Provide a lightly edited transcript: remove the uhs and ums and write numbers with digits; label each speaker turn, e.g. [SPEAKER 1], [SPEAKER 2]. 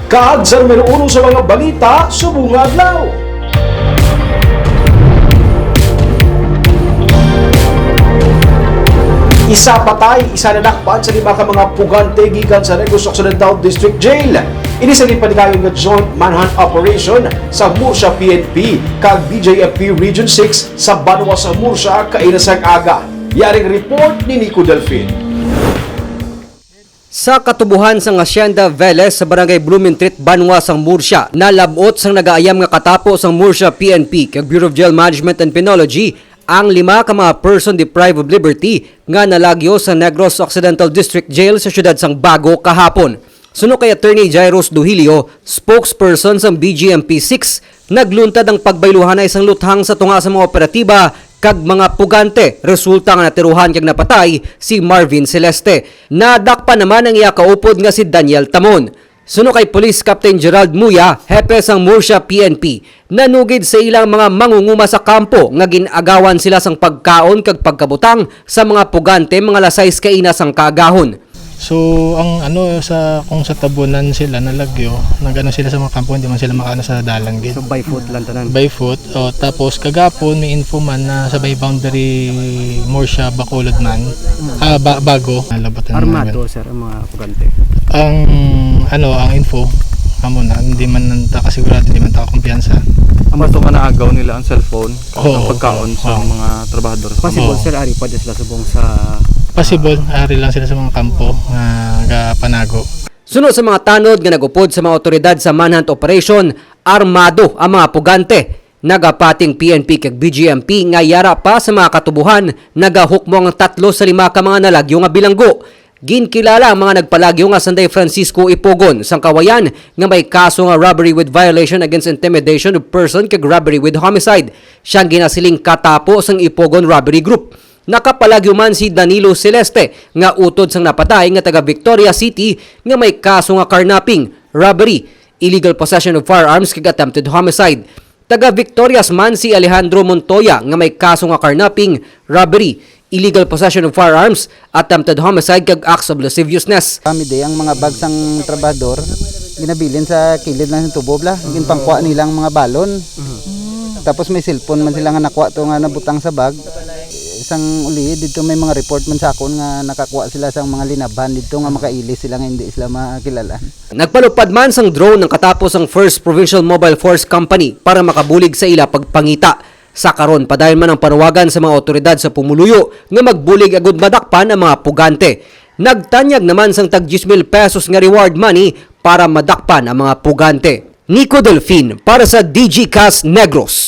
[SPEAKER 1] Kaag sa numero 1 sa mga balita sa buong adlaw. Isa patay, isa na nakpan sa 5 ka mga pugante gikan sa Negros Occidental District Jail. Ini sa lipadikayon nga joint manhunt operation sa Murcia PNP kag BJFP Region 6 sa Banwa sa Murcia kainasang aga. Yaring report ni Nico Delfin.
[SPEAKER 2] Sa katubuhan sang Hacienda Velez sa Barangay Blumentritt, Banwa sang Murcia, nalabot sang nagaayam nga katapo sang Murcia PNP kag Bureau of Jail Management and Penology ang 5 ka mga person deprived of liberty nga nalagyo sa Negros Occidental District Jail sa siyudad sang Bago kahapon. Suno kay Attorney Jairos Duhilio, spokesperson sa BGMP 6, nagluntad ang pagbayluhan na isang luthang sa tunga sa mga operatiba kag mga pugante. Resulta nga natiruhan kag napatay si Marvin Celeste. Nadakpa naman ang iya kaupod nga si Daniel Tamon. Suno kay Police Captain Gerald Muya, hepe sang Murcia PNP, nanugid sa ilang mga mangunguma sa kampo nga ginagawan sila sang pagkaon kag pagkabutang sa mga pugante mga lasays kaina sang kaagahon.
[SPEAKER 3] So ang kung sa tabunan sila nalagyo, nagano sila sa mga kampo, hindi man sila makaano sa dalan gid.
[SPEAKER 2] So by foot lang tanan.
[SPEAKER 3] By foot. Tapos kagapon may info man na sa by boundary Murcia Bacolod man. Bago nalabotan
[SPEAKER 2] Armado sir ang mga pugante.
[SPEAKER 3] Ang info amo na hindi man nanta kasigurado, hindi man ta kumpiyansa.
[SPEAKER 4] Ang bato ka naagaw nila ang cellphone ang pagkaon sa mga trabahador.
[SPEAKER 2] Possible sir ari pa sila subong sa
[SPEAKER 3] Possible ari lang sila sa mga kampo nga panago.
[SPEAKER 2] Sunod sa mga tanod nga nagupod sa mga otoridad sa manhunt operation, armado ang mga pugante. Nagapating PNP kag BGMP nga yara pa sa mga katubuhan, nagahukmo ang 3 sa 5 ka mga nalagyo nga bilanggo. Ginkilala ang mga nagpalagyo nga Sanday Francisco Ipogon sang Kawayan nga may kaso nga robbery with violation against intimidation of person kag robbery with homicide. Siyang ginasiling katapo sang Ipogon robbery group. Nakapalagyo man si Danilo Celeste nga utod sang napatay nga taga Victoria City nga may kaso nga carnapping, robbery, illegal possession of firearms kag attempted homicide. Taga Victorias man si Alejandro Montoya nga may kaso nga carnapping, robbery, illegal possession of firearms, attempted homicide kag acts of lasciviousness.
[SPEAKER 5] Kami day ang mga bagsang trabador ginabilin sa kilid ng tubo bla, ginpangkuha nilang mga balon. Tapos may cellphone man sila nga nakuha to nga nabutang sa bag. Isang uli dito may mga report man sa akon nga nakakuha sila sa mga linaban dito nga makailis sila nga hindi sila makilala.
[SPEAKER 2] Nagpalupad man sang drone ng katapos ang First Provincial Mobile Force Company para makabulig sa ila pagpangita. Sa karon padayon man ang panawagan sa mga otoridad sa Pumuluyo nga magbulig agud madakpan ang mga pugante. Nagtanyag naman sang tag 10,000 pesos nga reward money para madakpan ang mga pugante. Nico Delfin para sa DG Cast Negros.